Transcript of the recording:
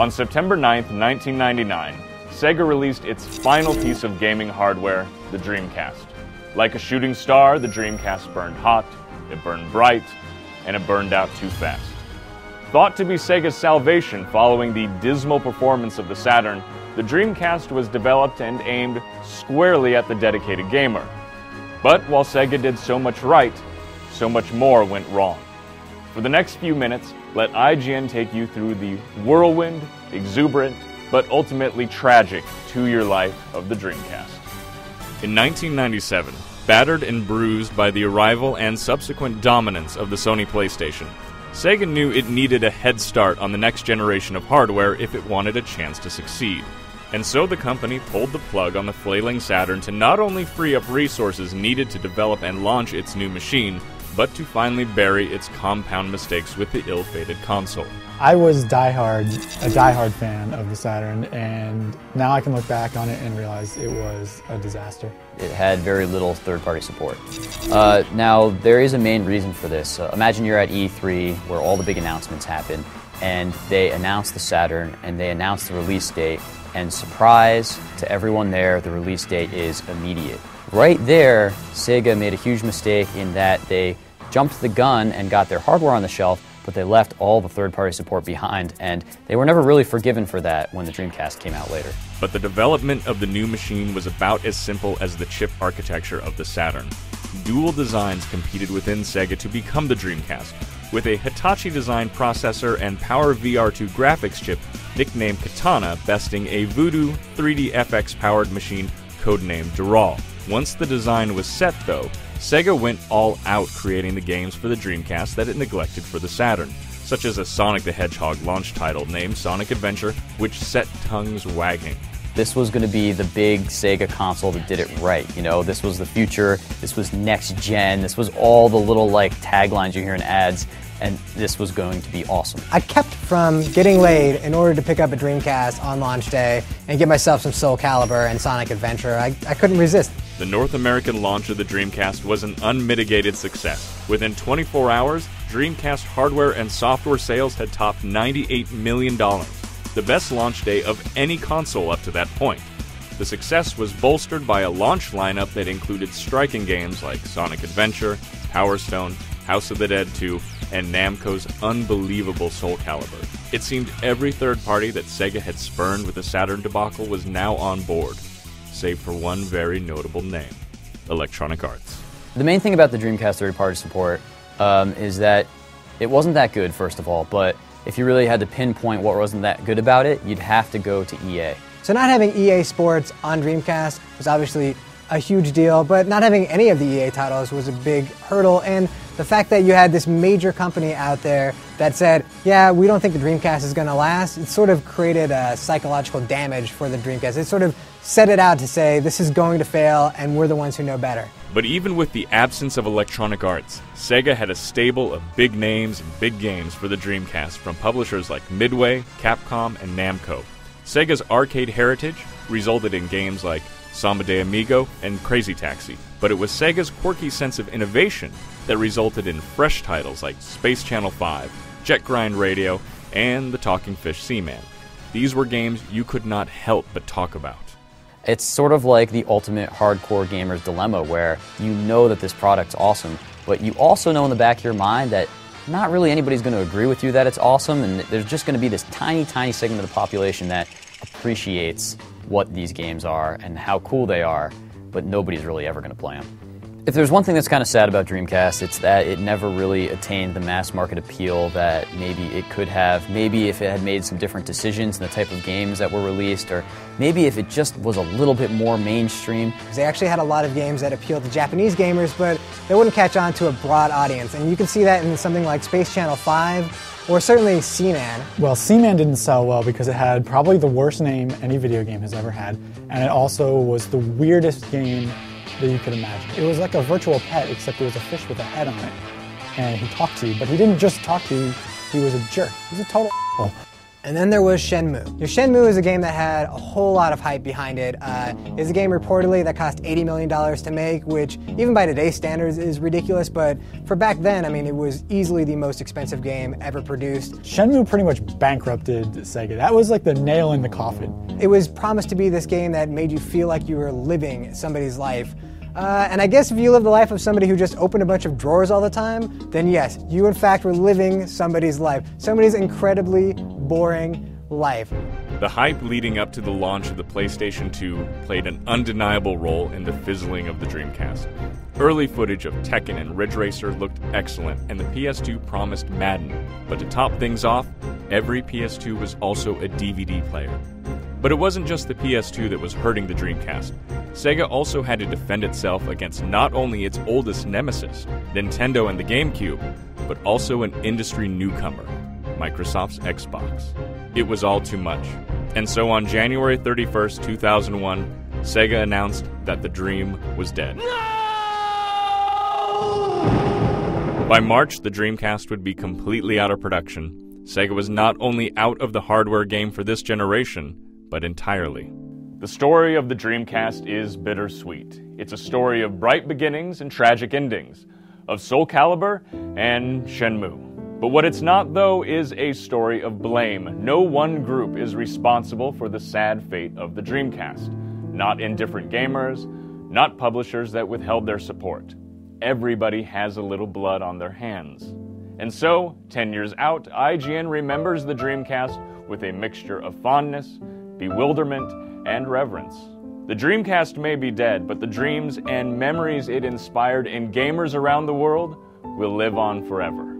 On September 9th, 1999, Sega released its final piece of gaming hardware, the Dreamcast. Like a shooting star, the Dreamcast burned hot, it burned bright, and it burned out too fast. Thought to be Sega's salvation following the dismal performance of the Saturn, the Dreamcast was developed and aimed squarely at the dedicated gamer. But while Sega did so much right, so much more went wrong. For the next few minutes, let IGN take you through the whirlwind, exuberant, but ultimately tragic 2-year life of the Dreamcast. In 1997, battered and bruised by the arrival and subsequent dominance of the Sony PlayStation, Sega knew it needed a head start on the next generation of hardware if it wanted a chance to succeed. And so the company pulled the plug on the flailing Saturn to not only free up resources needed to develop and launch its new machine, but to finally bury its compound mistakes with the ill-fated console. I was a diehard fan of the Saturn, and now I can look back on it and realize it was a disaster. It had very little third-party support. Now, there is a main reason for this. Imagine you're at E3, where all the big announcements happen, and they announce the Saturn, and they announce the release date, and surprise to everyone there, the release date is immediate. Right there, Sega made a huge mistake in that they jumped the gun and got their hardware on the shelf, but they left all the third-party support behind, and they were never really forgiven for that when the Dreamcast came out later. But the development of the new machine was about as simple as the chip architecture of the Saturn. Dual designs competed within Sega to become the Dreamcast, with a Hitachi-designed processor and Power VR2 graphics chip nicknamed Katana besting a Voodoo 3D FX-powered machine codenamed Dural. Once the design was set, though, Sega went all out creating the games for the Dreamcast that it neglected for the Saturn, such as a Sonic the Hedgehog launch title named Sonic Adventure, which set tongues wagging. This was going to be the big Sega console that did it right, you know? This was the future, this was next gen, this was all the little taglines you hear in ads, and this was going to be awesome. I kept from getting laid in order to pick up a Dreamcast on launch day and get myself some Soul Calibur and Sonic Adventure. I couldn't resist. The North American launch of the Dreamcast was an unmitigated success. Within 24 hours, Dreamcast hardware and software sales had topped $98 million, the best launch day of any console up to that point. The success was bolstered by a launch lineup that included striking games like Sonic Adventure, Power Stone, House of the Dead 2, and Namco's unbelievable Soul Calibur. It seemed every third party that Sega had spurned with the Saturn debacle was now on board, save for one very notable name, Electronic Arts. The main thing about the Dreamcast third-party support is that it wasn't that good, first of all, but if you really had to pinpoint what wasn't that good about it, you'd have to go to EA. So not having EA Sports on Dreamcast was obviously a huge deal, but not having any of the EA titles was a big hurdle, and the fact that you had this major company out there that said, yeah, we don't think the Dreamcast is going to last, it sort of created a psychological damage for the Dreamcast. It sort of set it out to say, this is going to fail, and we're the ones who know better. But even with the absence of Electronic Arts, Sega had a stable of big names and big games for the Dreamcast from publishers like Midway, Capcom, and Namco. Sega's arcade heritage resulted in games like Samba de Amigo and Crazy Taxi, but it was Sega's quirky sense of innovation that resulted in fresh titles like Space Channel 5, Jet Grind Radio, and The Talking Fish Seaman. These were games you could not help but talk about. It's sort of like the ultimate hardcore gamer's dilemma, where you know that this product's awesome, but you also know in the back of your mind that not really anybody's going to agree with you that it's awesome, and there's just going to be this tiny, tiny segment of the population that appreciates what these games are and how cool they are, but nobody's really ever going to play them. If there's one thing that's kind of sad about Dreamcast, it's that it never really attained the mass market appeal that maybe it could have. Maybe if it had made some different decisions in the type of games that were released, or maybe if it just was a little bit more mainstream. They actually had a lot of games that appealed to Japanese gamers, but they wouldn't catch on to a broad audience. And you can see that in something like Space Channel 5, or certainly Seaman. Well, Seaman didn't sell well because it had probably the worst name any video game has ever had, and it also was the weirdest game that you could imagine. It was like a virtual pet, except it was a fish with a head on it, and he talked to you, but he didn't just talk to you, he was a jerk. He was a total asshole. And then there was Shenmue. Shenmue is a game that had a whole lot of hype behind it. It's a game reportedly that cost $80 million to make, which even by today's standards is ridiculous, but for back then, I mean, it was easily the most expensive game ever produced. Shenmue pretty much bankrupted Sega. That was like the nail in the coffin. It was promised to be this game that made you feel like you were living somebody's life. And I guess if you live the life of somebody who just opened a bunch of drawers all the time, then yes, you in fact were living somebody's life. Somebody's incredibly boring life. The hype leading up to the launch of the PlayStation 2 played an undeniable role in the fizzling of the Dreamcast. Early footage of Tekken and Ridge Racer looked excellent, and the PS2 promised Madden. But to top things off, every PS2 was also a DVD player. But it wasn't just the PS2 that was hurting the Dreamcast. Sega also had to defend itself against not only its oldest nemesis, Nintendo and the GameCube, but also an industry newcomer, Microsoft's Xbox. It was all too much. And so on January 31st, 2001, Sega announced that the dream was dead. No! By March, the Dreamcast would be completely out of production. Sega was not only out of the hardware game for this generation, but entirely. The story of the Dreamcast is bittersweet. It's a story of bright beginnings and tragic endings, of Soul Calibur and Shenmue. But what it's not, though, is a story of blame. No one group is responsible for the sad fate of the Dreamcast. Not indifferent gamers, not publishers that withheld their support. Everybody has a little blood on their hands. And so, 10 years out, IGN remembers the Dreamcast with a mixture of fondness, bewilderment, and reverence. The Dreamcast may be dead, but the dreams and memories it inspired in gamers around the world will live on forever.